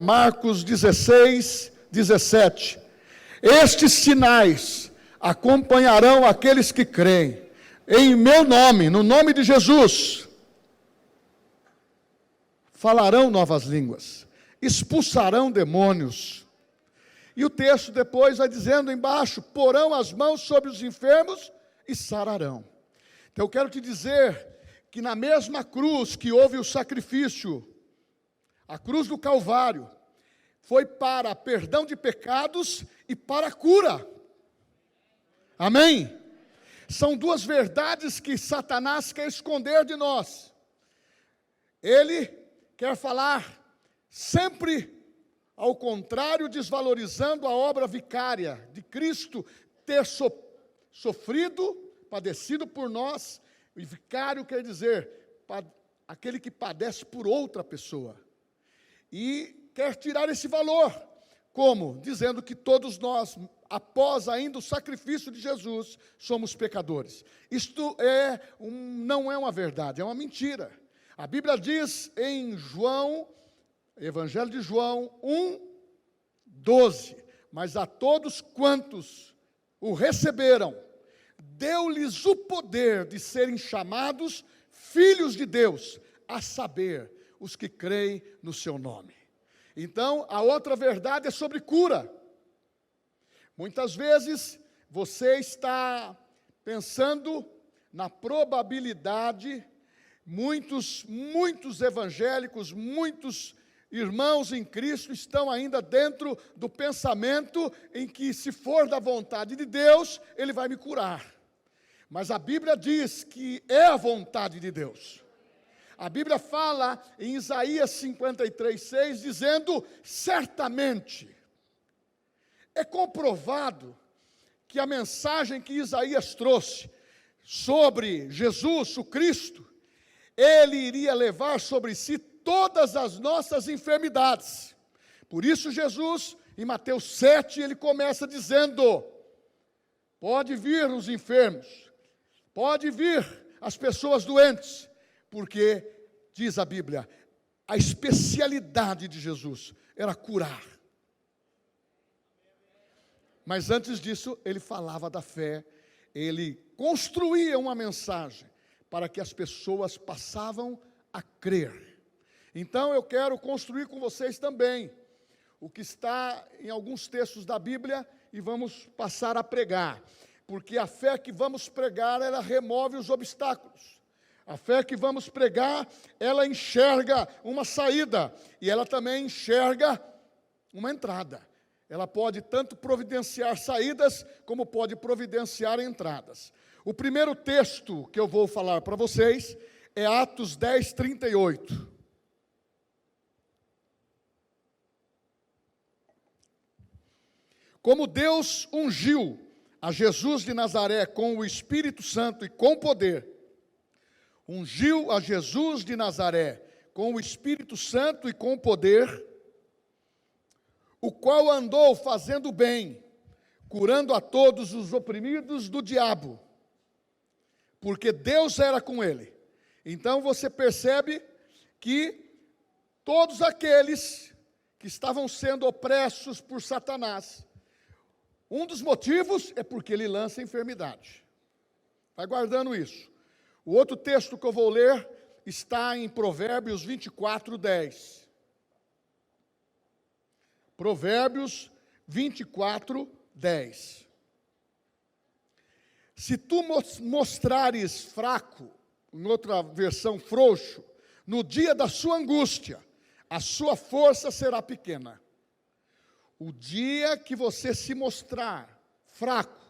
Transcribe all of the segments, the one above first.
Marcos 16, 17. Estes sinais acompanharão aqueles que creem. Em meu nome, no nome de Jesus, falarão novas línguas, expulsarão demônios. E o texto depois vai dizendo embaixo, porão as mãos sobre os enfermos e sararão. Então eu quero te dizer que na mesma cruz que houve o sacrifício, a cruz do Calvário, foi para perdão de pecados e para a cura. Amém? São duas verdades que Satanás quer esconder de nós. Ele quer falar sempre ao contrário, desvalorizando a obra vicária de Cristo ter sofrido, padecido por nós. E vicário quer dizer aquele que padece por outra pessoa. E quer tirar esse valor. Como? Dizendo que todos nós, após ainda o sacrifício de Jesus, somos pecadores. Isto não é uma verdade, é uma mentira. A Bíblia diz em Evangelho de João 1:12, mas a todos quantos o receberam, deu-lhes o poder de serem chamados filhos de Deus, a saber, os que creem no seu nome. Então, a outra verdade é sobre cura. Muitas vezes, você está pensando na probabilidade, muitos evangélicos, muitos irmãos em Cristo estão ainda dentro do pensamento em que, se for da vontade de Deus, Ele vai me curar. Mas a Bíblia diz que é a vontade de Deus. A Bíblia fala em Isaías 53:6, dizendo, certamente, é comprovado que a mensagem que Isaías trouxe sobre Jesus, o Cristo, Ele iria levar sobre si todas as nossas enfermidades. Por isso Jesus, em Mateus 7, ele começa dizendo, pode vir os enfermos, pode vir as pessoas doentes, porque, diz a Bíblia, a especialidade de Jesus era curar. Mas antes disso, ele falava da fé, ele construía uma mensagem para que as pessoas passavam a crer. Então eu quero construir com vocês também o que está em alguns textos da Bíblia e vamos passar a pregar. Porque a fé que vamos pregar, ela remove os obstáculos. A fé que vamos pregar, ela enxerga uma saída e ela também enxerga uma entrada. Ela pode tanto providenciar saídas, como pode providenciar entradas. O primeiro texto que eu vou falar para vocês é Atos 10:38. Como Deus ungiu a Jesus de Nazaré com o Espírito Santo e com poder, ungiu a Jesus de Nazaré com o Espírito Santo e com poder, o qual andou fazendo bem, curando a todos os oprimidos do diabo, porque Deus era com ele. Então você percebe que todos aqueles que estavam sendo opressos por Satanás, um dos motivos é porque ele lança enfermidade. Vai guardando isso. O outro texto que eu vou ler está em Provérbios 24:10. Provérbios 24:10. Se tu mostrares fraco, em outra versão frouxo, no dia da sua angústia, a sua força será pequena. O dia que você se mostrar fraco,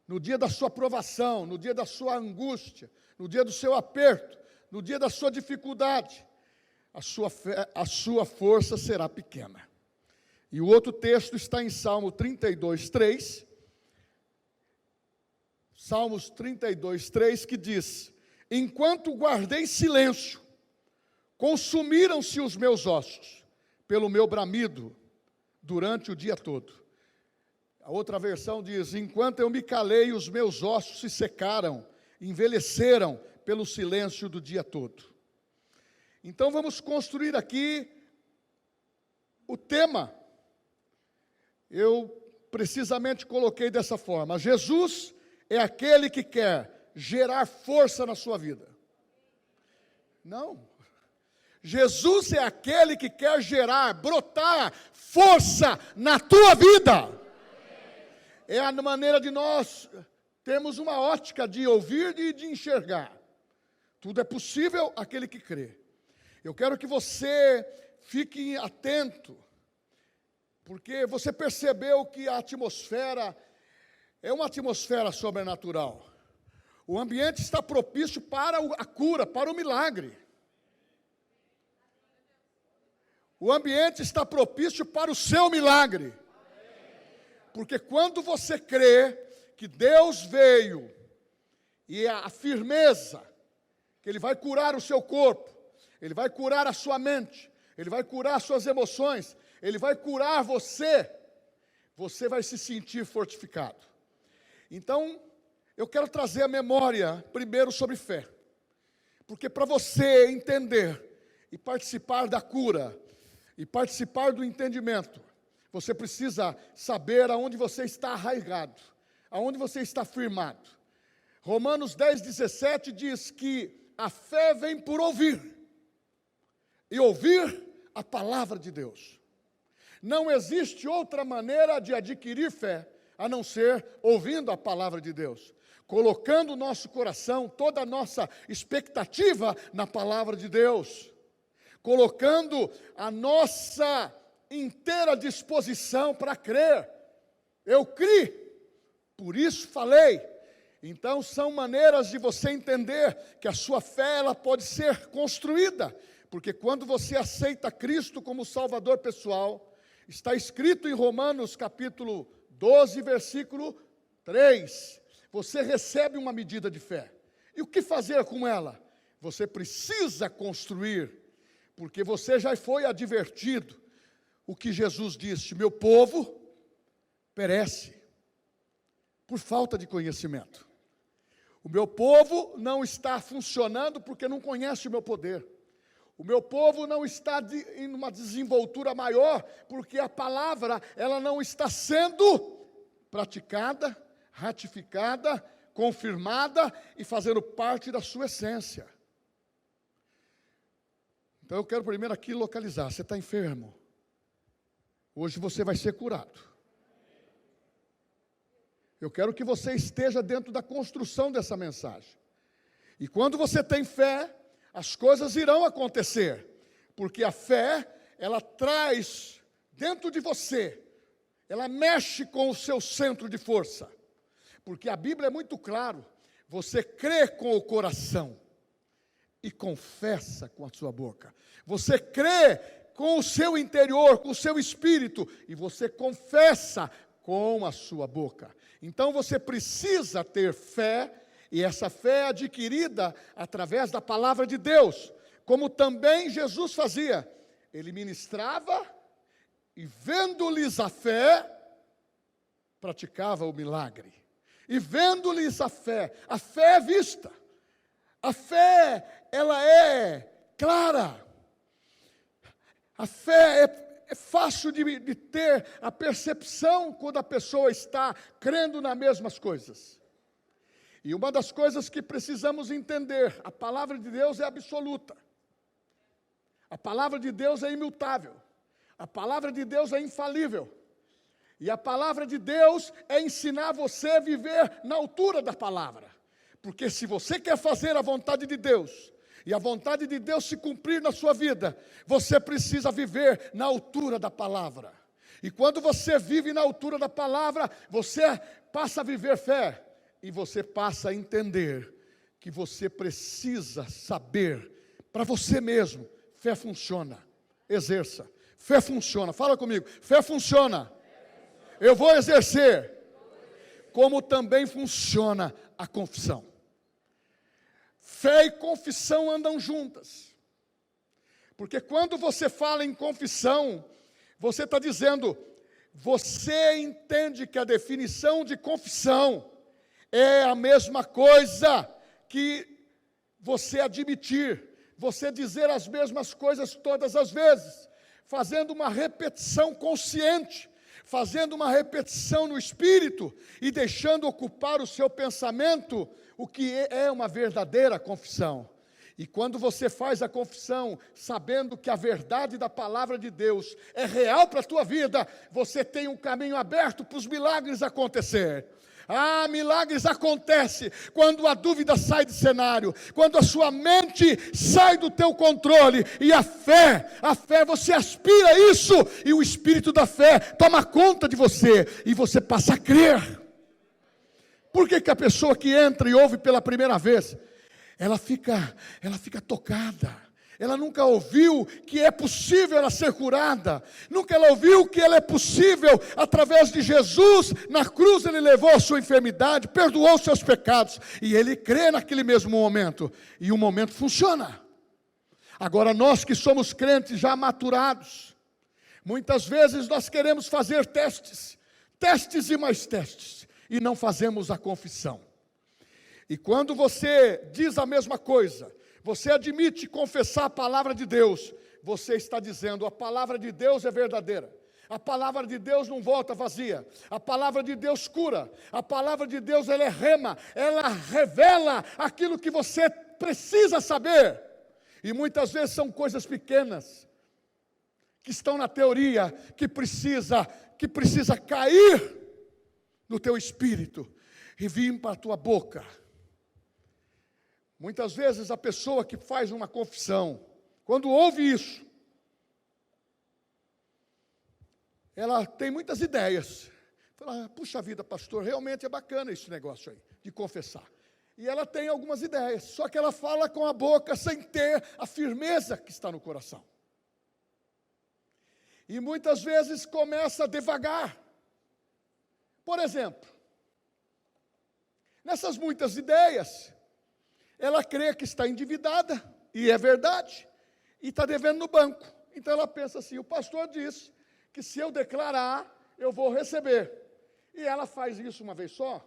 no dia da sua provação, no dia da sua angústia, no dia do seu aperto, no dia da sua dificuldade, a sua força será pequena. E o outro texto está em Salmo 32:3. Salmos 32:3, que diz, enquanto guardei silêncio, consumiram-se os meus ossos, pelo meu bramido, durante o dia todo. A outra versão diz, enquanto eu me calei, os meus ossos se secaram, envelheceram pelo silêncio do dia todo. Então vamos construir aqui O tema, eu precisamente coloquei dessa forma: Jesus é aquele que quer gerar força na sua vida. Não. Jesus é aquele que quer gerar, brotar força na tua vida. É a maneira de nós termos uma ótica de ouvir e de enxergar. Tudo é possível àquele que crê. Eu quero que você fique atento, porque você percebeu que a atmosfera é uma atmosfera sobrenatural. O ambiente está propício para a cura, para o milagre. O ambiente está propício para o seu milagre. Porque quando você crê que Deus veio, e a firmeza, que Ele vai curar o seu corpo, Ele vai curar a sua mente, Ele vai curar as suas emoções, Ele vai curar você, você vai se sentir fortificado. Então, eu quero trazer a memória primeiro sobre fé. Porque para você entender e participar da cura, e participar do entendimento, você precisa saber aonde você está arraigado, aonde você está firmado. Romanos 10:17 diz que a fé vem por ouvir, e ouvir a palavra de Deus. Não existe outra maneira de adquirir fé, a não ser ouvindo a palavra de Deus, colocando o nosso coração, toda a nossa expectativa na palavra de Deus, colocando a nossa inteira disposição para crer. Eu criei, por isso falei. Então são maneiras de você entender que a sua fé ela pode ser construída, porque quando você aceita Cristo como Salvador pessoal, está escrito em Romanos capítulo 12, versículo 3, você recebe uma medida de fé. E o que fazer com ela? Você precisa construir, porque você já foi advertido. O que Jesus disse: meu povo perece por falta de conhecimento. O meu povo não está funcionando porque não conhece o meu poder. O meu povo não está em uma desenvoltura maior porque a palavra ela não está sendo praticada, ratificada, confirmada e fazendo parte da sua essência. Então eu quero primeiro aqui localizar. Você está enfermo? Hoje você vai ser curado. Eu quero que você esteja dentro da construção dessa mensagem. E quando você tem fé, as coisas irão acontecer. Porque a fé, ela traz dentro de você, ela mexe com o seu centro de força. Porque a Bíblia é muito claro, você crê com o coração e confessa com a sua boca. Você crê com o seu interior, com o seu espírito, e você confessa com a sua boca. Então você precisa ter fé, e essa fé é adquirida através da palavra de Deus, como também Jesus fazia. Ele ministrava, e vendo-lhes a fé, praticava o milagre. E vendo-lhes a fé é vista. A fé, ela é clara. A fé é fácil de ter a percepção quando a pessoa está crendo nas mesmas coisas. E uma das coisas que precisamos entender, a palavra de Deus é absoluta. A palavra de Deus é imutável. A palavra de Deus é infalível. E a palavra de Deus é ensinar você a viver na altura da palavra. Porque se você quer fazer a vontade de Deus, e a vontade de Deus se cumprir na sua vida, você precisa viver na altura da palavra. E quando você vive na altura da palavra, você passa a viver fé. E você passa a entender que você precisa saber, para você mesmo, fé funciona. Exerça. Fé funciona. Fala comigo. Fé funciona. Eu vou exercer. Como também funciona a confissão. Fé e confissão andam juntas. Porque quando você fala em confissão, você está dizendo, você entende que a definição de confissão é a mesma coisa que você admitir, você dizer as mesmas coisas todas as vezes. fazendo uma repetição consciente, fazendo uma repetição no espírito e deixando ocupar o seu pensamento, o que é uma verdadeira confissão. E quando você faz a confissão, sabendo que a verdade da palavra de Deus é real para a tua vida, você tem um caminho aberto para os milagres acontecer. Ah, milagres acontecem quando a dúvida sai de cenário, quando a sua mente sai do teu controle, e a fé, você aspira isso, e o Espírito da fé toma conta de você, e você passa a crer. Por que a pessoa que entra e ouve pela primeira vez, ela fica tocada? Ela nunca ouviu que é possível ela ser curada, nunca ela ouviu que ela é possível, através de Jesus, na cruz ele levou a sua enfermidade, perdoou os seus pecados, e ele crê naquele mesmo momento, e o momento funciona. Agora nós que somos crentes já maturados, muitas vezes nós queremos fazer testes e mais testes, e não fazemos a confissão. E quando você diz a mesma coisa, você admite confessar a palavra de Deus, você está dizendo: a palavra de Deus é verdadeira, a palavra de Deus não volta vazia, a palavra de Deus cura, a palavra de Deus ela é rema, ela revela aquilo que você precisa saber, e muitas vezes são coisas pequenas, que estão na teoria, que precisa cair no teu espírito, e vir para a tua boca. Muitas vezes a pessoa que faz uma confissão, quando ouve isso, ela tem muitas ideias. Fala: puxa vida, pastor, realmente é bacana esse negócio aí, de confessar. E ela tem algumas ideias, só que ela fala com a boca sem ter a firmeza que está no coração. E muitas vezes começa devagar. Por exemplo, nessas muitas ideias, ela crê que está endividada, e é verdade, e está devendo no banco. Então ela pensa assim: o pastor disse que se eu declarar, eu vou receber. E ela faz isso uma vez só,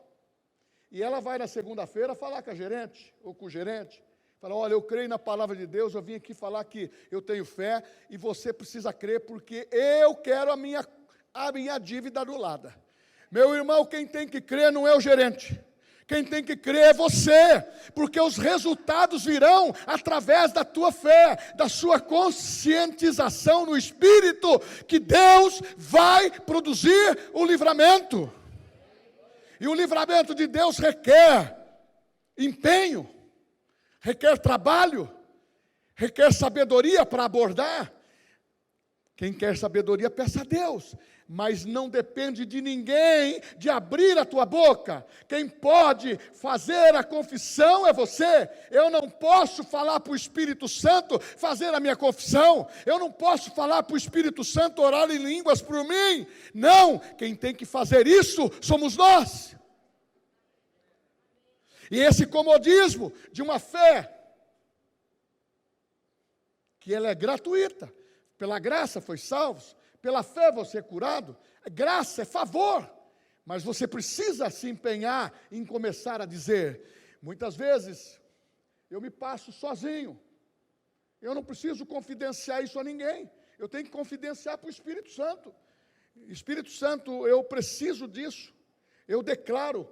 e ela vai na segunda-feira falar com a gerente, ou com o gerente, fala: olha, eu creio na palavra de Deus, eu vim aqui falar que eu tenho fé, e você precisa crer, porque eu quero a minha dívida anulada. Meu irmão, quem tem que crer não é o gerente, quem tem que crer é você, porque os resultados virão através da tua fé, da sua conscientização no Espírito, que Deus vai produzir o livramento. E o livramento de Deus requer empenho, requer trabalho, requer sabedoria para abordar. Quem quer sabedoria, peça a Deus, mas não depende de ninguém de abrir a tua boca. Quem pode fazer a confissão é você. Eu não posso falar para o Espírito Santo fazer a minha confissão. Eu não posso falar para o Espírito Santo orar em línguas por mim. Não, quem tem que fazer isso somos nós. E esse comodismo de uma fé, que ela é gratuita, pela graça foi salvos, pela fé você é curado, graça é favor, mas você precisa se empenhar em começar a dizer. Muitas vezes, eu me passo sozinho, eu não preciso confidenciar isso a ninguém, eu tenho que confidenciar para o Espírito Santo. Espírito Santo, eu preciso disso, eu declaro,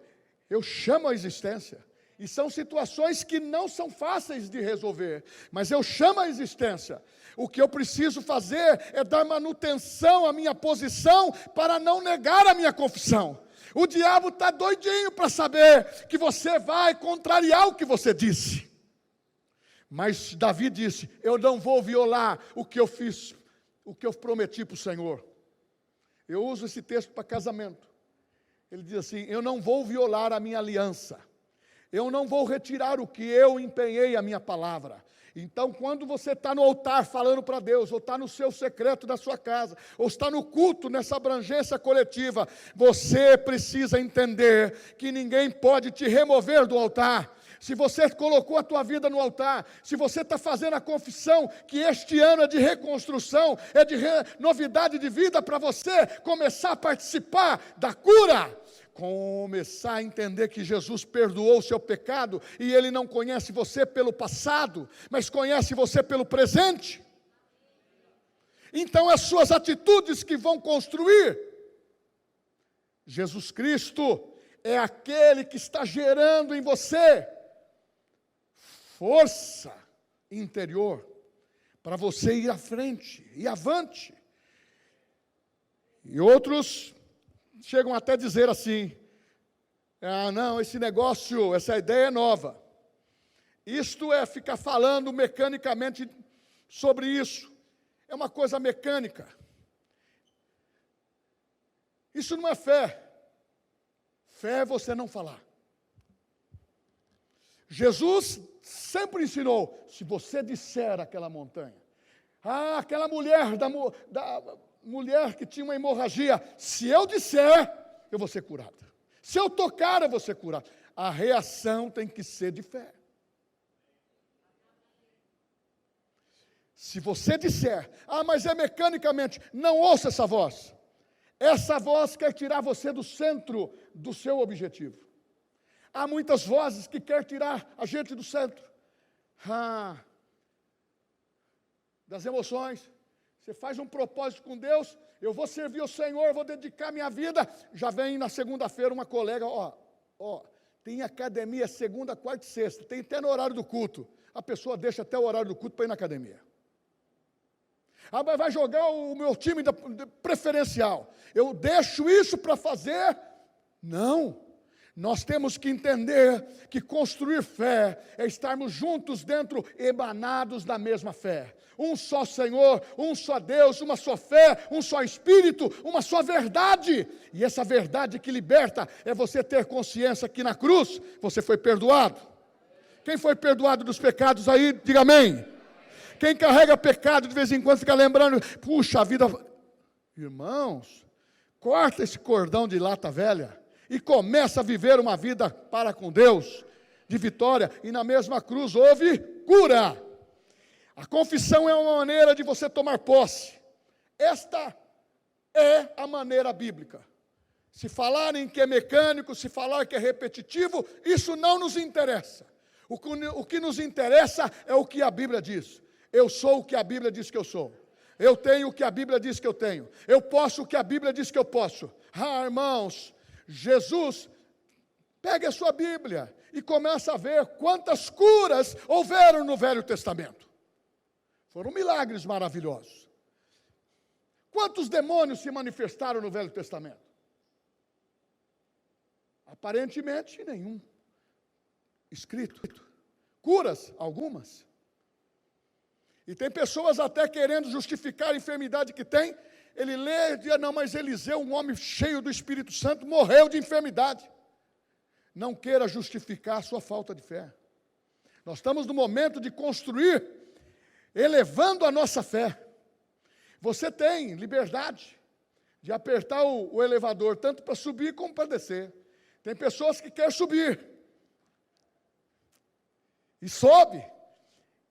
eu chamo a existência. E são situações que não são fáceis de resolver, mas eu chamo a existência. O que eu preciso fazer é dar manutenção à minha posição para não negar a minha confissão. O diabo está doidinho para saber que você vai contrariar o que você disse. Mas Davi disse: eu não vou violar o que eu fiz, o que eu prometi para o Senhor. Eu uso esse texto para casamento. Ele diz assim: eu não vou violar a minha aliança. Eu não vou retirar o que eu empenhei a minha palavra. Então, quando você está no altar falando para Deus, ou está no seu secreto da sua casa, ou está no culto, nessa abrangência coletiva, você precisa entender que ninguém pode te remover do altar. Se você colocou a tua vida no altar, se você está fazendo a confissão que este ano é de reconstrução, é de novidade de vida para você começar a participar da cura, começar a entender que Jesus perdoou o seu pecado, e Ele não conhece você pelo passado, mas conhece você pelo presente. Então, as suas atitudes que vão construir. Jesus Cristo é aquele que está gerando em você força interior para você ir à frente, ir avante. E outros chegam até a dizer assim: não, esse negócio, essa ideia é nova. Isto é ficar falando mecanicamente sobre isso. É uma coisa mecânica. Isso não é fé. Fé é você não falar. Jesus sempre ensinou: se você disser aquela montanha, aquela mulher, da mulher que tinha uma hemorragia, se eu disser, eu vou ser curada. Se eu tocar, eu vou ser curado. A reação tem que ser de fé. Se você disser, mas é mecanicamente, não ouça essa voz. Essa voz quer tirar você do centro do seu objetivo. Há muitas vozes que querem tirar a gente do centro. Das emoções. Você faz um propósito com Deus, eu vou servir o Senhor, vou dedicar minha vida. Já vem na segunda-feira uma colega, tem academia segunda, quarta e sexta, tem até no horário do culto. A pessoa deixa até o horário do culto para ir na academia. Mas vai jogar o meu time preferencial. Eu deixo isso para fazer? Não. Nós temos que entender que construir fé é estarmos juntos dentro, emanados da mesma fé. Um só Senhor, um só Deus, uma só fé, um só Espírito, uma só verdade. E essa verdade que liberta é você ter consciência que na cruz você foi perdoado. Quem foi perdoado dos pecados aí, diga amém. Quem carrega pecado de vez em quando fica lembrando, puxa a vida. Irmãos, corta esse cordão de lata velha e começa a viver uma vida para com Deus, de vitória. E na mesma cruz houve cura. A confissão é uma maneira de você tomar posse. Esta é a maneira bíblica. Se falarem que é mecânico, se falar que é repetitivo, isso não nos interessa. O que nos interessa é o que a Bíblia diz. Eu sou o que a Bíblia diz que eu sou. Eu tenho o que a Bíblia diz que eu tenho. Eu posso o que a Bíblia diz que eu posso. Irmãos, Jesus, pegue a sua Bíblia e comece a ver quantas curas houveram no Velho Testamento. Foram milagres maravilhosos. Quantos demônios se manifestaram no Velho Testamento? Aparentemente nenhum. Escrito. Curas, algumas. E tem pessoas até querendo justificar a enfermidade que tem. Ele lê e diz, não, mas Eliseu, um homem cheio do Espírito Santo, morreu de enfermidade. Não queira justificar a sua falta de fé. Nós estamos no momento de construir, elevando a nossa fé. Você tem liberdade de apertar o elevador, tanto para subir como para descer. Tem pessoas que querem subir. E sobe.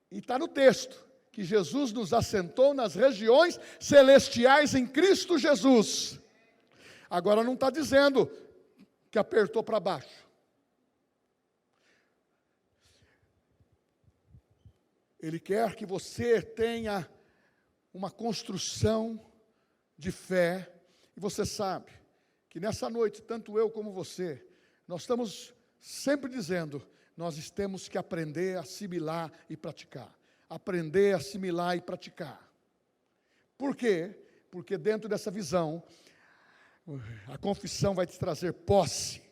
E está no texto que Jesus nos assentou nas regiões celestiais em Cristo Jesus. Agora não está dizendo que apertou para baixo. Ele quer que você tenha uma construção de fé. E você sabe que nessa noite, tanto eu como você, nós estamos sempre dizendo, nós temos que aprender a assimilar e praticar. Aprender, assimilar e praticar. Por quê? Porque dentro dessa visão, a confissão vai te trazer posse.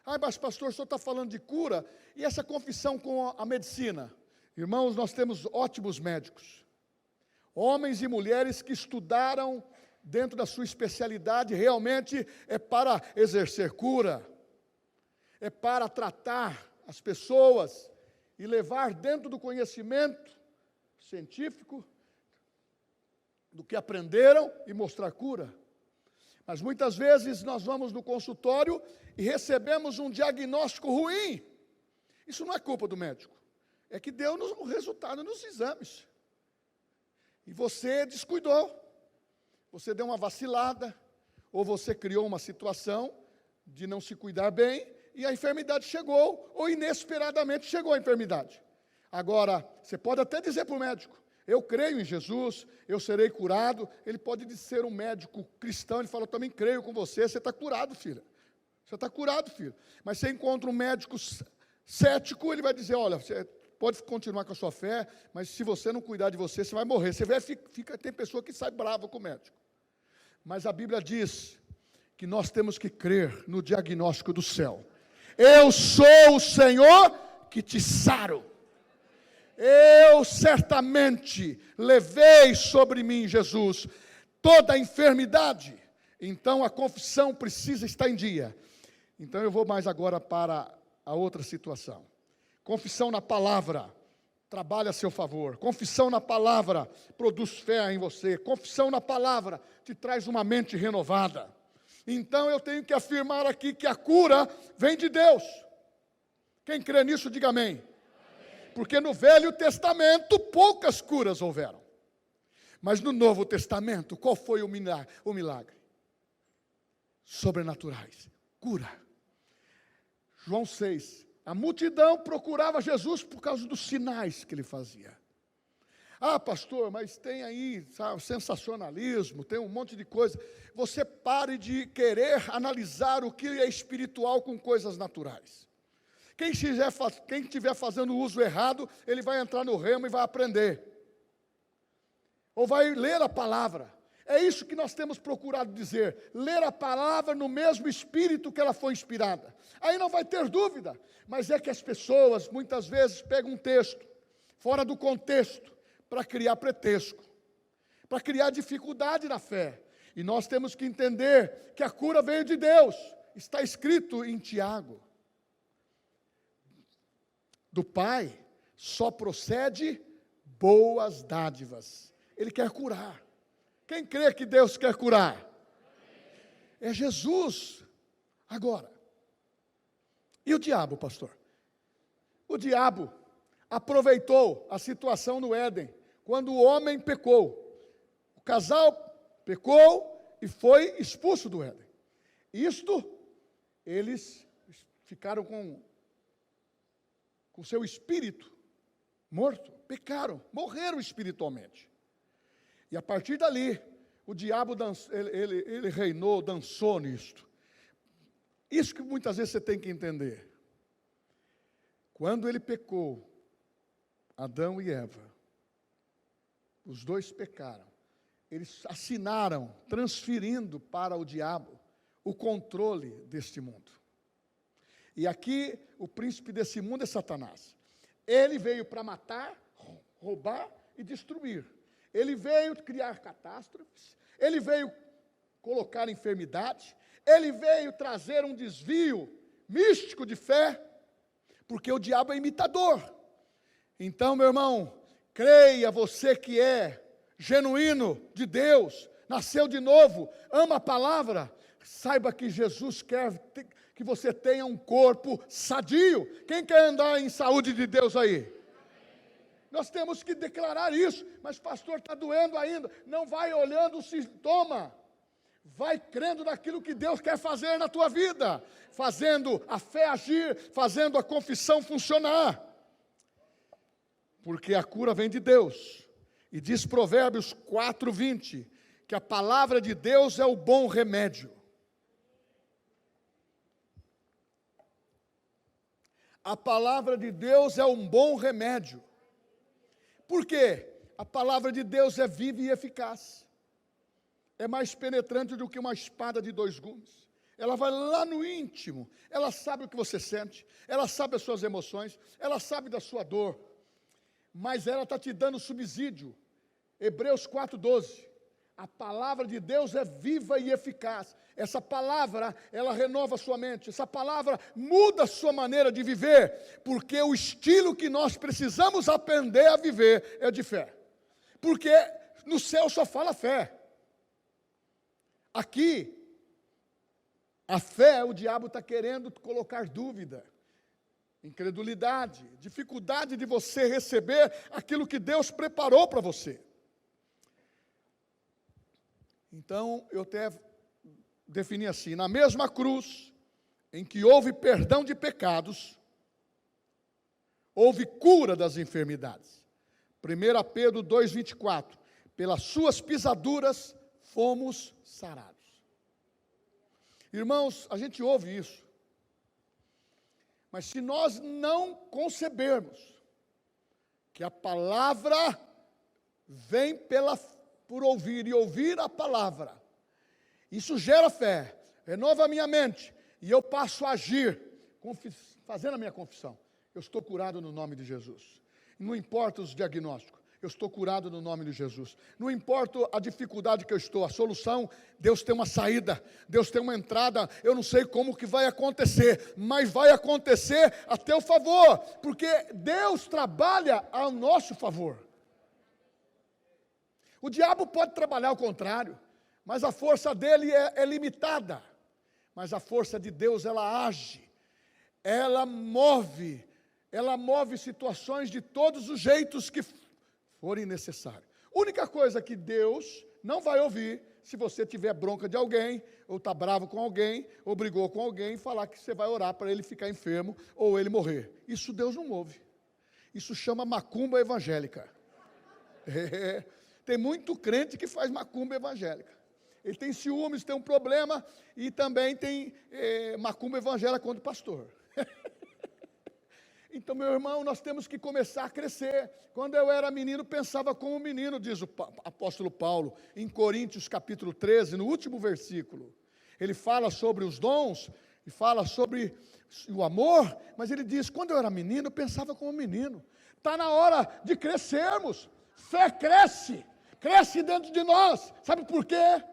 Mas pastor, o senhor está falando de cura, e essa confissão com a medicina? Irmãos, nós temos ótimos médicos. Homens e mulheres que estudaram dentro da sua especialidade, realmente é para exercer cura. É para tratar as pessoas e levar dentro do conhecimento científico do que aprenderam e mostrar cura. Mas muitas vezes nós vamos no consultório e recebemos um diagnóstico ruim. Isso não é culpa do médico. É que deu o resultado nos exames. E você descuidou. Você deu uma vacilada, ou você criou uma situação de não se cuidar bem, e a enfermidade chegou, ou inesperadamente chegou a enfermidade. Agora, você pode até dizer para o médico, Eu creio em Jesus, eu serei curado. Ele pode ser um médico cristão, ele fala, eu também creio com você, você está curado, filha. Você está curado, filho. Mas você encontra um médico cético, ele vai dizer, olha, você pode continuar com a sua fé, mas se você não cuidar de você, você vai morrer. Você vê, tem pessoa que sai brava com o médico. Mas a Bíblia diz que nós temos que crer no diagnóstico do céu. Eu sou o Senhor que te saro. Eu certamente levei sobre mim, Jesus, toda a enfermidade. Então a confissão precisa estar em dia. Então eu vou mais agora para a outra situação. Confissão na palavra trabalha a seu favor. Confissão na palavra produz fé em você. Confissão na palavra te traz uma mente renovada. Então eu tenho que afirmar aqui que a cura vem de Deus. Quem crê nisso, diga amém. Porque no Velho Testamento poucas curas houveram. Mas no Novo Testamento, qual foi o milagre? Sobrenaturais. Cura. João 6. A multidão procurava Jesus por causa dos sinais que ele fazia. Ah, pastor, mas tem aí, sabe, sensacionalismo, tem um monte de coisa. Você pare de querer analisar o que é espiritual com coisas naturais. Quem estiver fazendo uso errado, ele vai entrar no remo e vai aprender. Ou vai ler a palavra. É isso que nós temos procurado dizer. Ler a palavra no mesmo espírito que ela foi inspirada. Aí não vai ter dúvida. Mas é que as pessoas, muitas vezes, pegam um texto, fora do contexto, para criar pretexto. Para criar dificuldade na fé. E nós temos que entender que a cura veio de Deus. Está escrito em Tiago. Do Pai só procede boas dádivas. Ele quer curar. Quem crê que Deus quer curar? É Jesus. Agora, e o diabo, pastor? O diabo aproveitou a situação no Éden, quando o homem pecou. O casal pecou e foi expulso do Éden. Isto, eles ficaram com seu espírito morto, pecaram, morreram espiritualmente. E a partir dali, o diabo ele reinou, dançou nisto. Isso que muitas vezes você tem que entender. Quando ele pecou, Adão e Eva, os dois pecaram. Eles assinaram, transferindo para o diabo o controle deste mundo. E aqui, o príncipe desse mundo é Satanás. Ele veio para matar, roubar e destruir. Ele veio criar catástrofes, ele veio colocar enfermidade, ele veio trazer um desvio místico de fé, porque o diabo é imitador. Então, meu irmão, creia, você que é genuíno de Deus, nasceu de novo, ama a palavra, saiba que Jesus quer que você tenha um corpo sadio. Quem quer andar em saúde de Deus aí? Nós temos que declarar isso. Mas pastor, está doendo ainda. Não vai olhando o sintoma. Vai crendo naquilo que Deus quer fazer na tua vida. Fazendo a fé agir, fazendo a confissão funcionar. Porque a cura vem de Deus. E diz Provérbios 4:20, que a palavra de Deus é o bom remédio. A palavra de Deus é um bom remédio. Por quê? A palavra de Deus é viva e eficaz. É mais penetrante do que uma espada de 2 gumes. Ela vai lá no íntimo. Ela sabe o que você sente. Ela sabe as suas emoções. Ela sabe da sua dor. Mas ela está te dando subsídio. Hebreus 4:12. A palavra de Deus é viva e eficaz. Essa palavra, ela renova a sua mente. Essa palavra muda a sua maneira de viver. Porque o estilo que nós precisamos aprender a viver é de fé. Porque no céu só fala fé. Aqui, a fé, o diabo está querendo colocar dúvida, incredulidade, dificuldade de você receber aquilo que Deus preparou para você. Então, eu até defini assim: na mesma cruz em que houve perdão de pecados, houve cura das enfermidades. 1 Pedro 2,24. Pelas suas pisaduras fomos sarados. Irmãos, a gente ouve isso. Mas se nós não concebermos que a palavra vem por ouvir e ouvir a palavra, isso gera fé, renova a minha mente, e eu passo a agir, fazendo a minha confissão. Eu estou curado no nome de Jesus. Não importa os diagnósticos, eu estou curado no nome de Jesus. Não importa a dificuldade que eu estou, a solução, Deus tem uma saída, Deus tem uma entrada. Eu não sei como que vai acontecer, mas vai acontecer a teu favor, porque Deus trabalha ao nosso favor. O diabo pode trabalhar ao contrário, mas a força dele é limitada. Mas a força de Deus, ela age, ela move situações de todos os jeitos que forem necessários. Única coisa que Deus não vai ouvir, se você tiver bronca de alguém, ou está bravo com alguém, ou brigou com alguém, falar que você vai orar para ele ficar enfermo, ou ele morrer. Isso Deus não ouve. Isso chama macumba evangélica. Tem muito crente que faz macumba evangélica. Ele tem ciúmes, tem um problema, e também tem macumba evangélica contra o pastor. Então, meu irmão, nós temos que começar a crescer. Quando eu era menino, pensava como menino, diz o apóstolo Paulo, em Coríntios capítulo 13, no último versículo. Ele fala sobre os dons, e fala sobre o amor, mas ele diz, quando eu era menino, eu pensava como menino. Está na hora de crescermos. Fé cresce dentro de nós. Sabe por quê?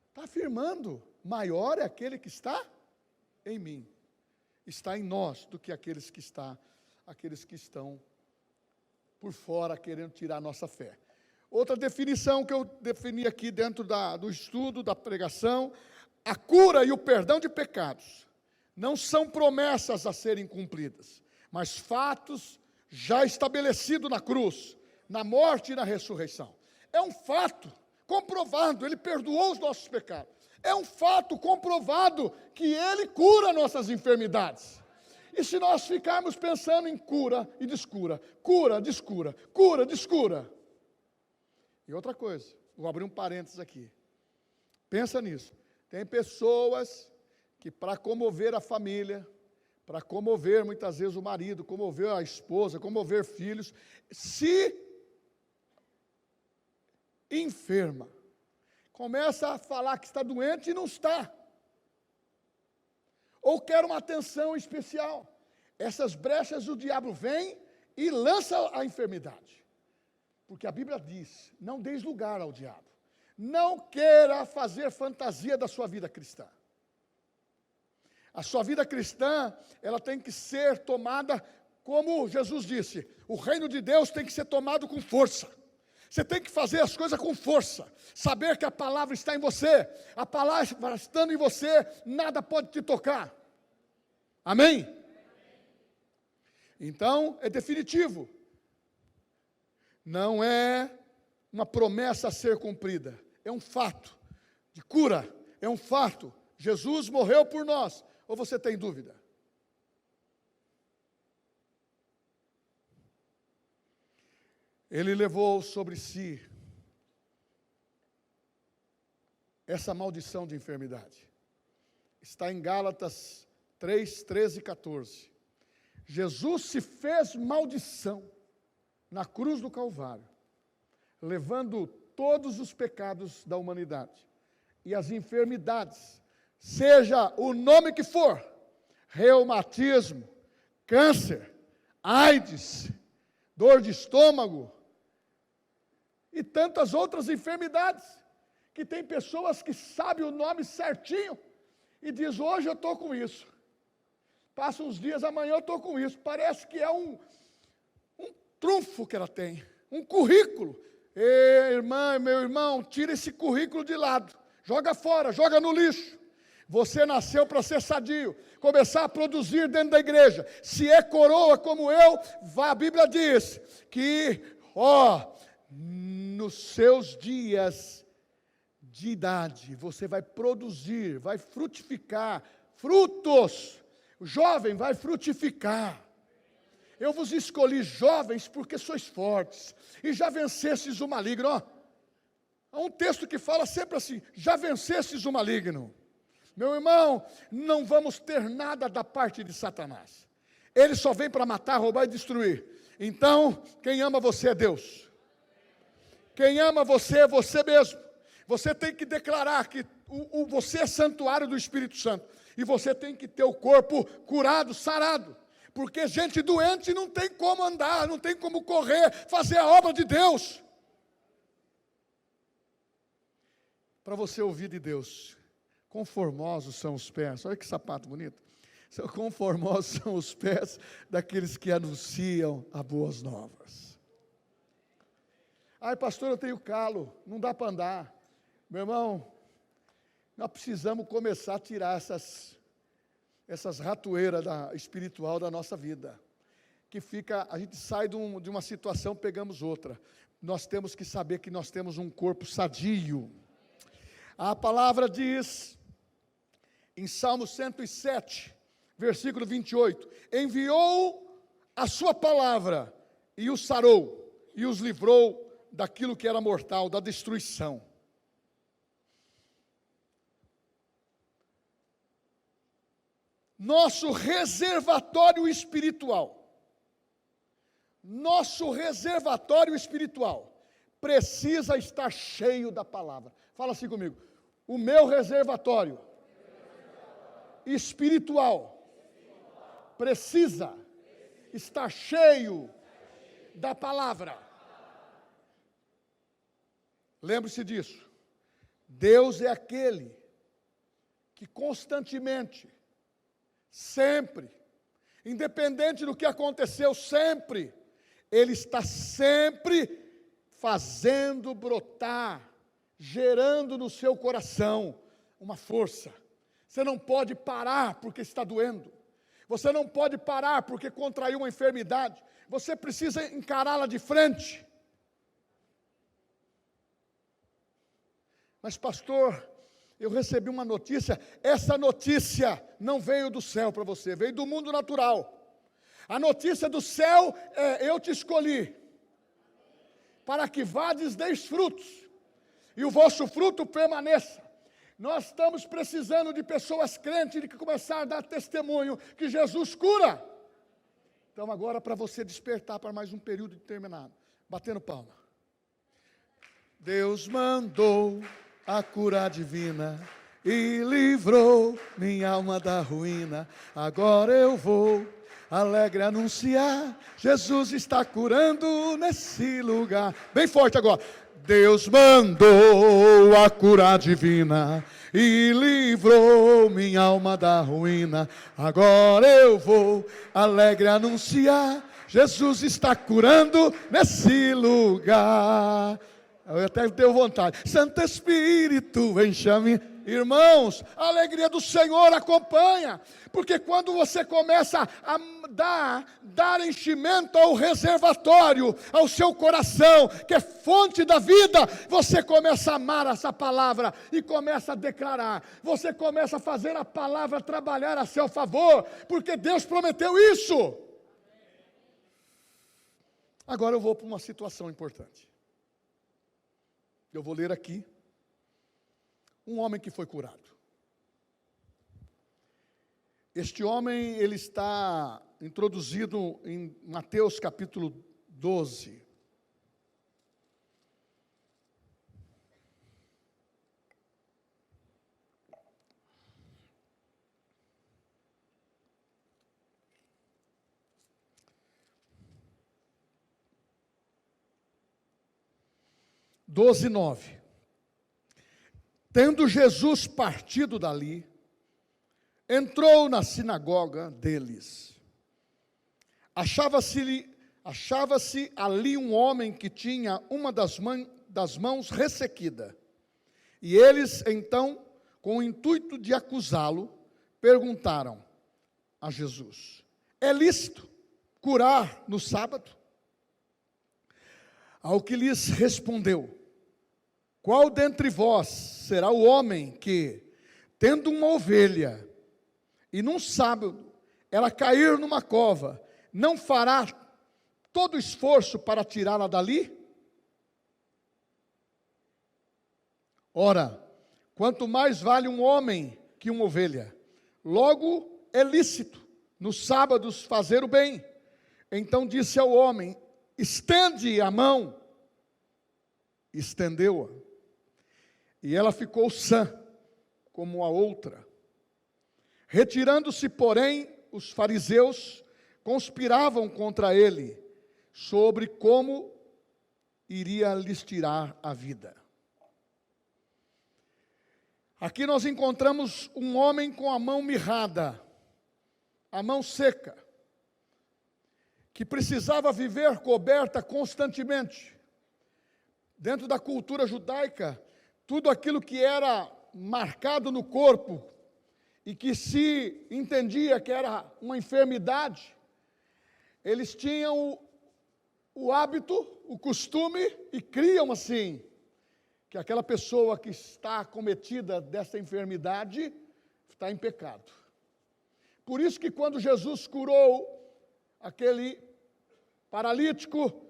Está afirmando, maior é aquele que está em mim. Está em nós do que aqueles que estão por fora querendo tirar a nossa fé. Outra definição que eu defini aqui dentro do estudo, da pregação, a cura e o perdão de pecados não são promessas a serem cumpridas, mas fatos já estabelecidos na cruz, na morte e na ressurreição. É um fato comprovado, Ele perdoou os nossos pecados. É um fato comprovado que Ele cura nossas enfermidades. E se nós ficarmos pensando em cura e descura, cura, descura, cura, descura. E outra coisa, vou abrir um parênteses aqui. Pensa nisso. Tem pessoas que para comover a família, para comover muitas vezes o marido, comover a esposa, comover filhos, se enferma. Começa a falar que está doente e não está. Ou quer uma atenção especial. Essas brechas o diabo vem e lança a enfermidade. Porque a Bíblia diz, não deis lugar ao diabo. Não queira fazer fantasia da sua vida cristã. A sua vida cristã, ela tem que ser tomada, como Jesus disse, o reino de Deus tem que ser tomado com força. Você tem que fazer as coisas com força, saber que a palavra está em você, a palavra estando em você, nada pode te tocar. Amém? Então, é definitivo. Não é uma promessa a ser cumprida, é um fato de cura, é um fato. Jesus morreu por nós, ou você tem dúvida? Ele levou sobre si essa maldição de enfermidade. Está em Gálatas 3, 13 e 14. Jesus se fez maldição na cruz do Calvário, levando todos os pecados da humanidade e as enfermidades, seja o nome que for, reumatismo, câncer, AIDS, dor de estômago, e tantas outras enfermidades, que tem pessoas que sabem o nome certinho, e diz, hoje eu estou com isso, passa uns dias, amanhã eu estou com isso, parece que é um trunfo que ela tem, um currículo. Ei, irmã, meu irmão, tira esse currículo de lado, joga fora, joga no lixo. Você nasceu para ser sadio, começar a produzir dentro da igreja. Se é coroa como eu, a Bíblia diz que, nos seus dias de idade, você vai produzir, vai frutificar frutos. O jovem vai frutificar. eu vos escolhi jovens porque sois fortes, e já vencestes o maligno. Ó, há um texto que fala sempre assim, já vencestes o maligno. Meu irmão, não vamos ter nada da parte de Satanás. Ele só vem para matar, roubar e destruir. Então, quem ama você é Deus. Quem ama você é você mesmo. Você tem que declarar que você é santuário do Espírito Santo. E você tem que ter o corpo curado, sarado. Porque gente doente não tem como andar, não tem como correr, fazer a obra de Deus. Para você ouvir de Deus, conformosos são os pés. Olha que sapato bonito. Conformosos são os pés daqueles que anunciam as boas novas. Ai, pastor, eu tenho calo, não dá para andar. Meu irmão, nós precisamos começar a tirar essas ratoeiras espiritual da nossa vida. Que fica, a gente sai de uma situação, pegamos outra. Nós temos que saber que nós temos um corpo sadio. A palavra diz, em Salmo 107, versículo 28, enviou a sua palavra e os sarou, e os livrou daquilo que era mortal, da destruição. Nosso reservatório espiritual precisa estar cheio da palavra. Fala assim comigo, o meu reservatório espiritual precisa estar cheio da palavra. Lembre-se disso. Deus é aquele que constantemente, sempre, independente do que aconteceu, sempre, Ele está sempre fazendo brotar, gerando no seu coração uma força. Você não pode parar porque está doendo. Você não pode parar porque contraiu uma enfermidade. Você precisa encará-la de frente. Mas pastor, eu recebi uma notícia. Essa notícia não veio do céu para você, veio do mundo natural. A notícia do céu é: eu te escolhi para que vades, deis frutos, e o vosso fruto permaneça. Nós estamos precisando de pessoas crentes que começaram a dar testemunho que Jesus cura. Então agora, para você despertar para mais um período determinado, batendo palma. Deus mandou a cura divina e livrou minha alma da ruína. Agora eu vou alegre anunciar, Jesus está curando nesse lugar. Bem forte agora. Deus mandou a cura divina e livrou minha alma da ruína. Agora eu vou alegre anunciar, Jesus está curando nesse lugar. Eu até tenho vontade. Santo Espírito, encha-me. Irmãos, a alegria do Senhor acompanha, porque quando você começa a dar enchimento ao reservatório, ao seu coração, que é fonte da vida, você começa a amar essa palavra e começa a declarar, você começa a fazer a palavra trabalhar a seu favor, porque Deus prometeu isso. Agora eu vou para uma situação importante. Eu vou ler aqui um homem que foi curado. Este homem, ele está introduzido em Mateus capítulo 12. Doze, 9. Tendo Jesus partido dali, entrou na sinagoga deles. Achava-se ali um homem que tinha uma das mãos ressequida. E eles, então, com o intuito de acusá-lo, perguntaram a Jesus: é lícito curar no sábado? Ao que lhes respondeu: qual dentre vós será o homem que, tendo uma ovelha, e num sábado ela cair numa cova, não fará todo esforço para tirá-la dali? Ora, quanto mais vale um homem que uma ovelha. Logo, é lícito, nos sábados, fazer o bem. Então disse ao homem: estende a mão. Estendeu-a. E ela ficou sã, como a outra. Retirando-se, porém, os fariseus conspiravam contra ele, sobre como iria lhes tirar a vida. Aqui nós encontramos um homem com a mão mirrada, a mão seca, que precisava viver coberta constantemente. Dentro da cultura judaica, tudo aquilo que era marcado no corpo e que se entendia que era uma enfermidade, eles tinham o hábito, o costume e criam assim, que aquela pessoa que está acometida dessa enfermidade está em pecado. Por isso que quando Jesus curou aquele paralítico,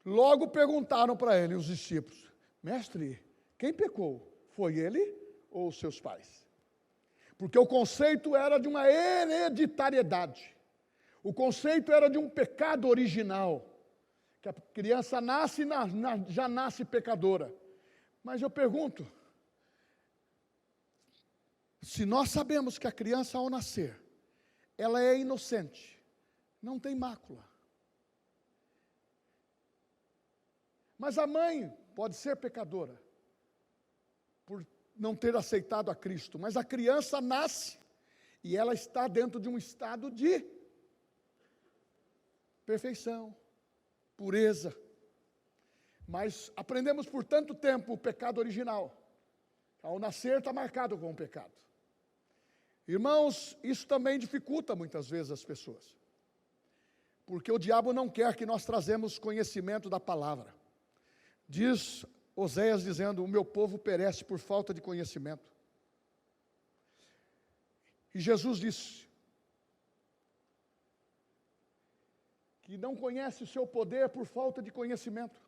logo perguntaram para ele os discípulos: mestre, quem pecou? Foi ele ou os seus pais? Porque o conceito era de uma hereditariedade. O conceito era de um pecado original. Que a criança nasce, já nasce pecadora. Mas eu pergunto, se nós sabemos que a criança ao nascer, ela é inocente, não tem mácula. Mas a mãe pode ser pecadora, por não ter aceitado a Cristo. Mas a criança nasce, e ela está dentro de um estado de perfeição, pureza. Mas aprendemos por tanto tempo o pecado original. Ao nascer está marcado com o pecado. Irmãos, isso também dificulta muitas vezes as pessoas. Porque o diabo não quer que nós trazemos conhecimento da palavra. Diz Oséias dizendo: o meu povo perece por falta de conhecimento. E Jesus disse que não conhece o seu poder por falta de conhecimento.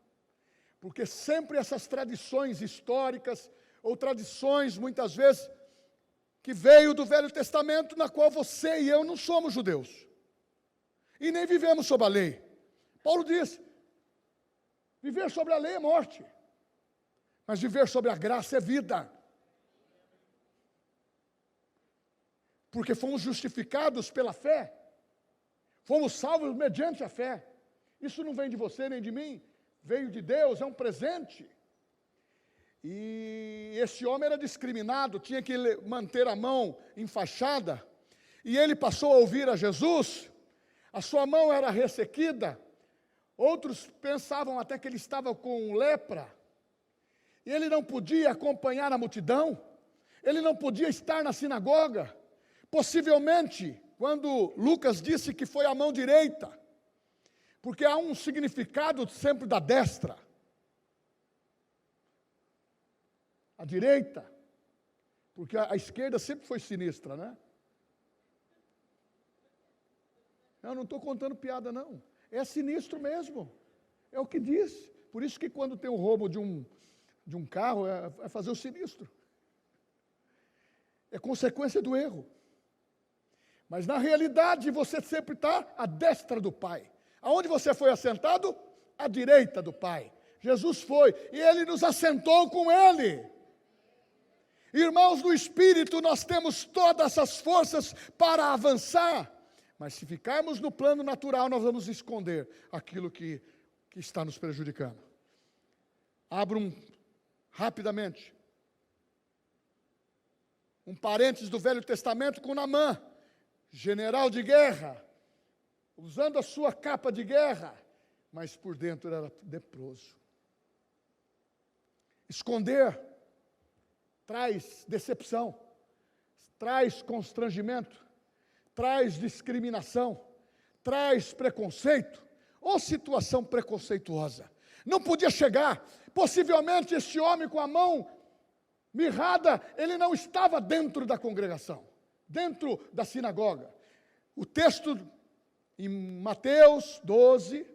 Porque sempre essas tradições históricas, ou tradições, muitas vezes, que veio do Velho Testamento, na qual você e eu não somos judeus. E nem vivemos sob a lei. Paulo diz: viver sobre a lei é morte. Mas viver sobre a graça é vida. Porque fomos justificados pela fé. Fomos salvos mediante a fé. Isso não vem de você nem de mim. Veio de Deus, é um presente. E esse homem era discriminado, tinha que manter a mão enfaixada. E ele passou a ouvir a Jesus. A sua mão era ressequida. Outros pensavam até que ele estava com lepra. E ele não podia acompanhar a multidão. Ele não podia estar na sinagoga. Possivelmente, quando Lucas disse que foi a mão direita, porque há um significado sempre da destra. A direita, porque a esquerda sempre foi sinistra, né? Eu não estou contando piada, não. É sinistro mesmo. É o que diz. Por isso que quando tem o roubo de um carro, é fazer o sinistro. É consequência do erro. Mas na realidade, você sempre está à destra do Pai. Aonde você foi assentado? À direita do Pai. Jesus foi, e Ele nos assentou com Ele. Irmãos do Espírito, nós temos todas as forças para avançar. Mas se ficarmos no plano natural, nós vamos esconder aquilo que está nos prejudicando. Abro rapidamente um parênteses do Velho Testamento com Naamã, general de guerra, usando a sua capa de guerra, mas por dentro era leproso. Esconder traz decepção, traz constrangimento, traz discriminação, traz preconceito, ou situação preconceituosa. Não podia chegar. Possivelmente este homem com a mão mirrada, ele não estava dentro da congregação, dentro da sinagoga. O texto em Mateus 12,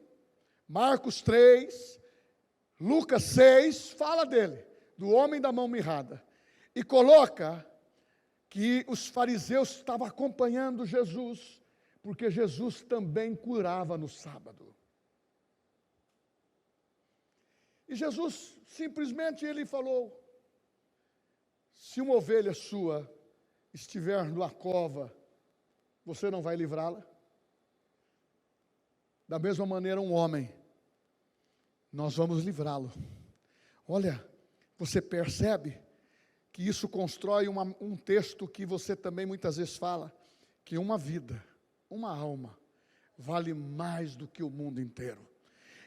Marcos 3, Lucas 6, fala dele, do homem da mão mirrada. E coloca que os fariseus estavam acompanhando Jesus, porque Jesus também curava no sábado. E Jesus, simplesmente, ele falou, se uma ovelha sua estiver numa cova, você não vai livrá-la? Da mesma maneira, um homem, nós vamos livrá-lo. Olha, você percebe que isso constrói um texto que você também muitas vezes fala, que uma vida, uma alma, vale mais do que o mundo inteiro.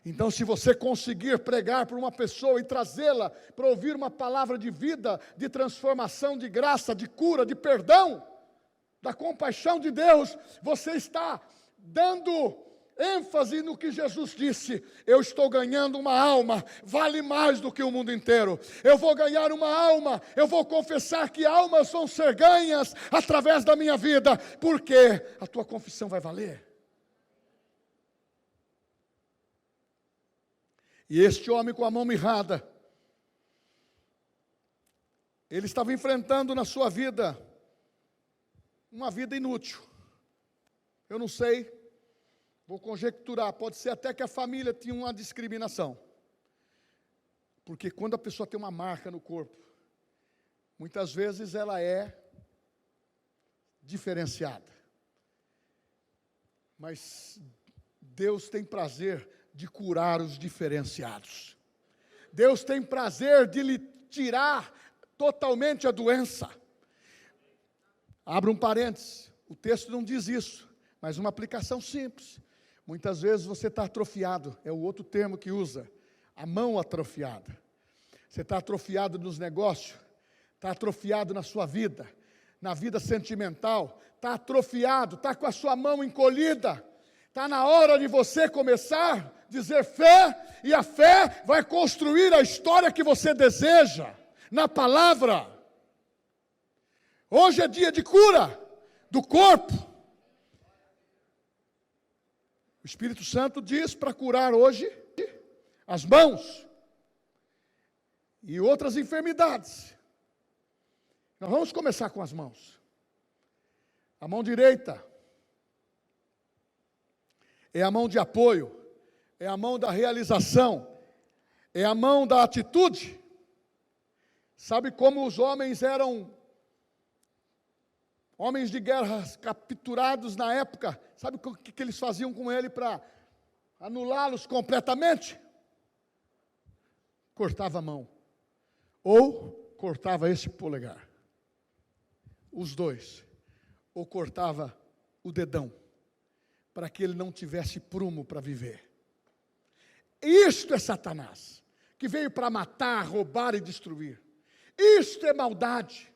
Então, se você conseguir pregar para uma pessoa e trazê-la para ouvir uma palavra de vida, de transformação, de graça, de cura, de perdão, da compaixão de Deus, você está dando ênfase no que Jesus disse: eu estou ganhando uma alma, vale mais do que o mundo inteiro. Eu vou ganhar uma alma, eu vou confessar que almas vão ser ganhas através da minha vida, porque a tua confissão vai valer. E este homem com a mão mirrada, ele estava enfrentando na sua vida uma vida inútil. Eu não sei, vou conjecturar, pode ser até que a família tinha uma discriminação. Porque quando a pessoa tem uma marca no corpo, muitas vezes ela é diferenciada. Mas Deus tem prazer de curar os diferenciados. Deus tem prazer de lhe tirar totalmente a doença. Abra um parênteses, o texto não diz isso, mas uma aplicação simples. Muitas vezes você está atrofiado, é o outro termo que usa, a mão atrofiada. Você está atrofiado nos negócios, está atrofiado na sua vida, na vida sentimental, está atrofiado, está com a sua mão encolhida. Está na hora de você começar a dizer fé, e a fé vai construir a história que você deseja, na palavra. Hoje é dia de cura do corpo. O Espírito Santo diz para curar hoje as mãos e outras enfermidades. Nós vamos começar com as mãos. A mão direita é a mão de apoio, é a mão da realização, é a mão da atitude. Sabe como os homens eram homens de guerra capturados na época? Sabe o que eles faziam com ele para anulá-los completamente? Cortava a mão, ou cortava esse polegar, os dois, ou cortava o dedão, para que ele não tivesse prumo para viver. Isto é Satanás, que veio para matar, roubar e destruir. Isto é maldade,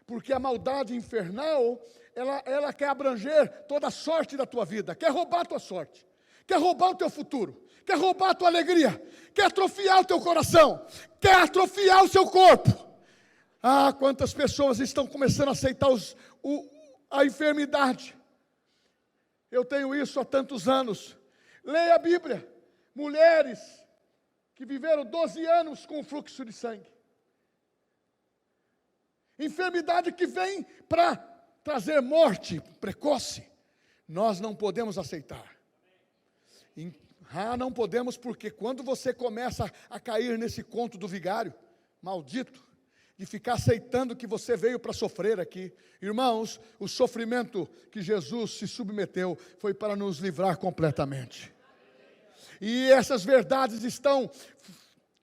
porque a maldade infernal, ela quer abranger toda a sorte da tua vida, quer roubar a tua sorte, quer roubar o teu futuro, quer roubar a tua alegria, quer atrofiar o teu coração, quer atrofiar o seu corpo. Ah, quantas pessoas estão começando a aceitar a enfermidade. Eu tenho isso há tantos anos. Leia a Bíblia. Mulheres que viveram 12 anos com fluxo de sangue. Enfermidade que vem para trazer morte precoce. Nós não podemos aceitar. Não podemos, porque quando você começa a cair nesse conto do vigário, maldito, de ficar aceitando que você veio para sofrer aqui. Irmãos, o sofrimento que Jesus se submeteu foi para nos livrar completamente. E essas verdades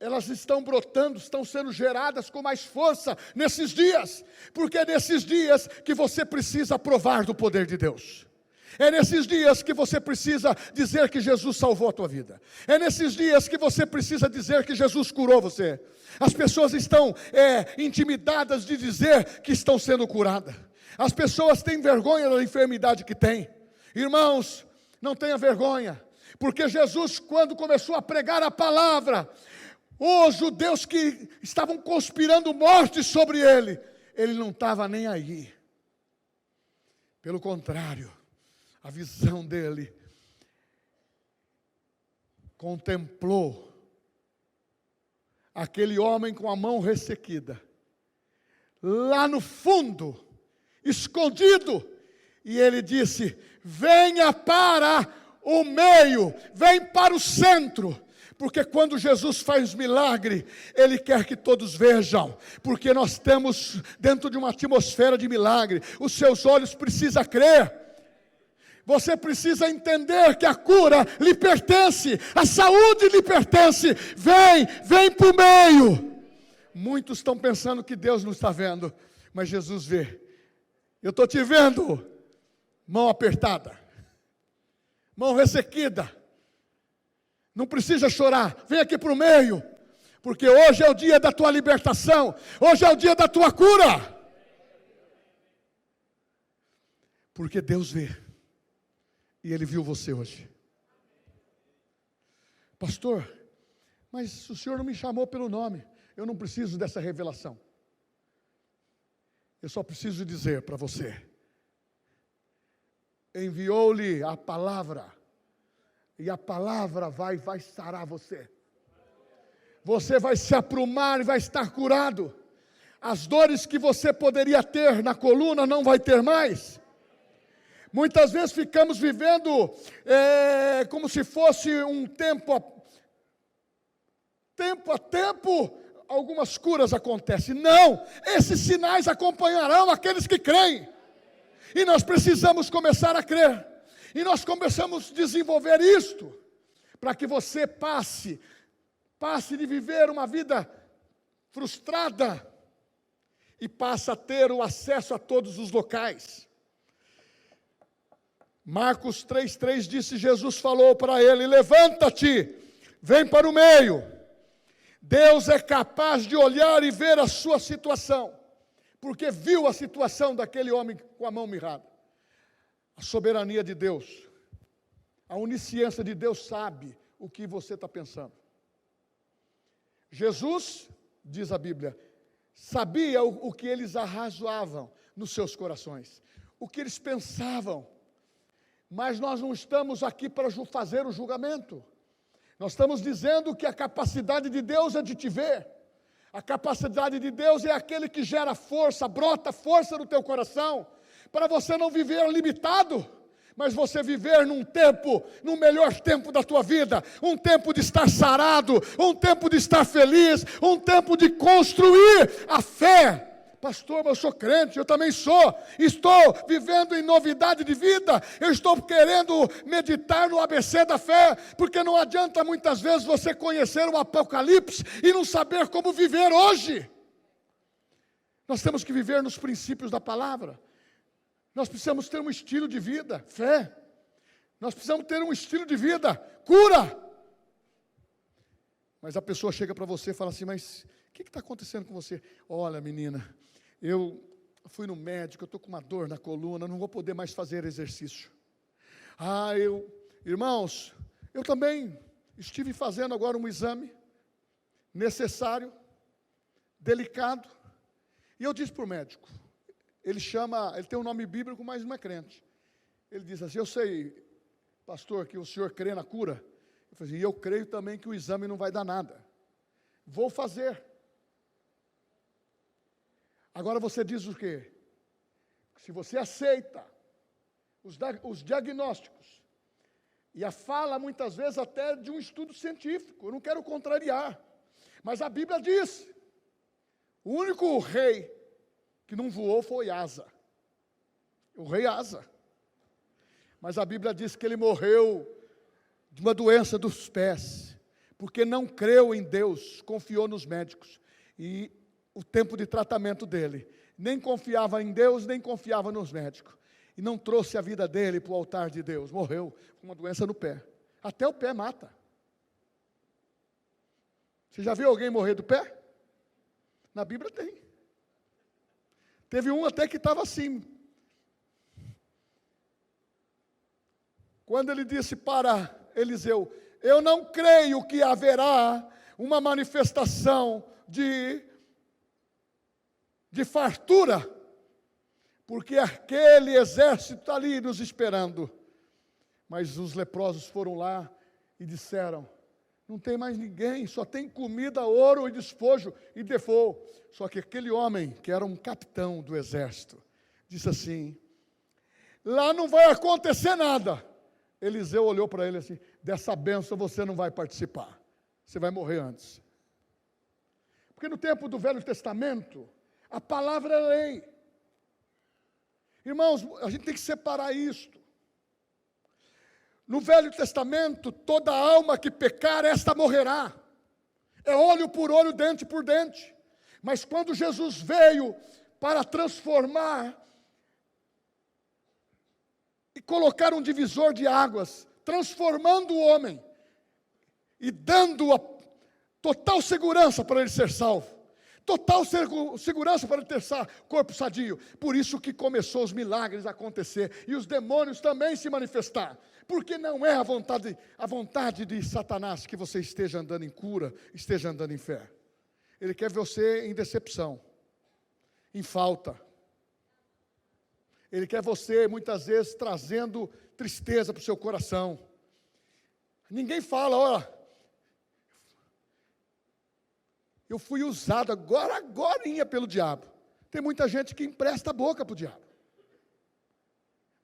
elas estão brotando, estão sendo geradas com mais força nesses dias, porque é nesses dias que você precisa provar do poder de Deus. É nesses dias que você precisa dizer que Jesus salvou a tua vida. É nesses dias que você precisa dizer que Jesus curou você. As pessoas estão intimidadas de dizer que estão sendo curadas. As pessoas têm vergonha da enfermidade que têm. Irmãos, não tenha vergonha, porque Jesus, quando começou a pregar a palavra, os judeus que estavam conspirando morte sobre ele não estava nem aí. Pelo contrário, a visão dele contemplou aquele homem com a mão ressequida, lá no fundo, escondido, e ele disse: venha para o meio, vem para o centro. Porque quando Jesus faz milagre, Ele quer que todos vejam, porque nós estamos dentro de uma atmosfera de milagre. Os seus olhos precisam crer. Você precisa entender que a cura lhe pertence, a saúde lhe pertence. Vem para o meio. Muitos estão pensando que Deus não está vendo, mas Jesus vê. Eu estou te vendo, mão apertada, mão ressequida. Não precisa chorar, vem aqui para o meio, porque hoje é o dia da tua libertação, hoje é o dia da tua cura. Porque Deus vê, e Ele viu você hoje. Pastor, mas o Senhor não me chamou pelo nome, eu não preciso dessa revelação. Eu só preciso dizer para você: enviou-lhe a palavra, e a palavra vai sarar você. Você vai se aprumar e vai estar curado. As dores que você poderia ter na coluna não vai ter mais. Muitas vezes ficamos vivendo como se fosse um tempo a tempo, algumas curas acontecem. Não, esses sinais acompanharão aqueles que creem. E nós precisamos começar a crer. E nós começamos a desenvolver isto, para que você passe de viver uma vida frustrada, e passe a ter o acesso a todos os locais. Marcos 3,3 disse: Jesus falou para ele: levanta-te, vem para o meio. Deus é capaz de olhar e ver a sua situação, porque viu a situação daquele homem com a mão mirrada. A soberania de Deus, a onisciência de Deus sabe o que você está pensando. Jesus, diz a Bíblia, sabia o que eles arrazoavam nos seus corações, o que eles pensavam. Mas nós não estamos aqui para fazer o julgamento. Nós estamos dizendo que a capacidade de Deus é de te ver. A capacidade de Deus é aquele que gera força, brota força no teu coração, para você não viver limitado, mas você viver num tempo, no melhor tempo da tua vida, um tempo de estar sarado, um tempo de estar feliz, um tempo de construir a fé. Pastor, eu sou crente, eu também sou, estou vivendo em novidade de vida, eu estou querendo meditar no ABC da fé, porque não adianta muitas vezes você conhecer o Apocalipse e não saber como viver hoje. Nós temos que viver nos princípios da palavra. Nós precisamos ter um estilo de vida, fé. Nós precisamos ter um estilo de vida, cura. Mas a pessoa chega para você e fala assim: mas o que está acontecendo com você? Olha, menina, eu fui no médico, eu estou com uma dor na coluna, não vou poder mais fazer exercício. Irmãos, eu também estive fazendo agora um exame necessário, delicado, e eu disse para o médico, ele tem um nome bíblico, mas não é crente. Ele diz assim: eu sei, pastor, que o senhor crê na cura. Eu falei assim: e eu creio também que o exame não vai dar nada. Vou fazer. Agora você diz o quê? Se você aceita os diagnósticos, e a fala muitas vezes até de um estudo científico, eu não quero contrariar, mas a Bíblia diz, o único rei que não voou foi Asa, o rei Asa, mas a Bíblia diz que ele morreu de uma doença dos pés, porque não creu em Deus, confiou nos médicos, e o tempo de tratamento dele, nem confiava em Deus, nem confiava nos médicos, e não trouxe a vida dele para o altar de Deus, morreu com uma doença no pé, até o pé mata. Você já viu alguém morrer do pé? Na Bíblia tem. Teve um até que estava assim. Quando ele disse para Eliseu: eu não creio que haverá uma manifestação de fartura, porque aquele exército está ali nos esperando. Mas os leprosos foram lá e disseram: Não tem mais ninguém, só tem comida, ouro e despojo e default. Só que aquele homem, que era um capitão do exército, disse assim: lá não vai acontecer nada. Eliseu olhou para ele assim: dessa bênção você não vai participar, você vai morrer antes. Porque no tempo do Velho Testamento, a palavra é lei. Irmãos, a gente tem que separar isto. No Velho Testamento, toda alma que pecar, esta morrerá. É olho por olho, dente por dente. Mas quando Jesus veio para transformar e colocar um divisor de águas, transformando o homem e dando a total segurança para ele ser salvo, total segurança para ele ter corpo sadio. Por isso que começou os milagres a acontecer e os demônios também se manifestar. Porque não é a vontade de Satanás que você esteja andando em cura, esteja andando em fé. Ele quer você em decepção, em falta. Ele quer você, muitas vezes, trazendo tristeza para o seu coração. Ninguém fala: olha, eu fui usado agorinha pelo diabo. Tem muita gente que empresta a boca para o diabo.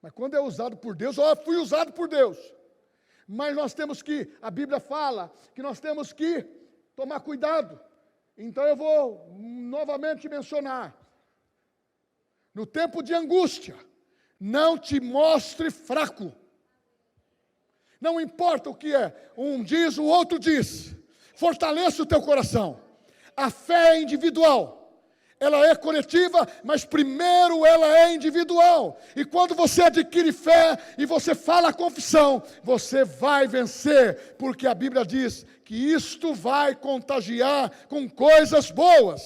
Mas quando é usado por Deus, fui usado por Deus. Mas nós temos que, a Bíblia fala, que nós temos que tomar cuidado. Então eu vou novamente mencionar. No tempo de angústia, não te mostre fraco. Não importa o que é, um diz, o outro diz. Fortaleça o teu coração. A fé é individual. Ela é coletiva, mas primeiro ela é individual. E quando você adquire fé e você fala a confissão, você vai vencer, porque a Bíblia diz que isto vai contagiar com coisas boas.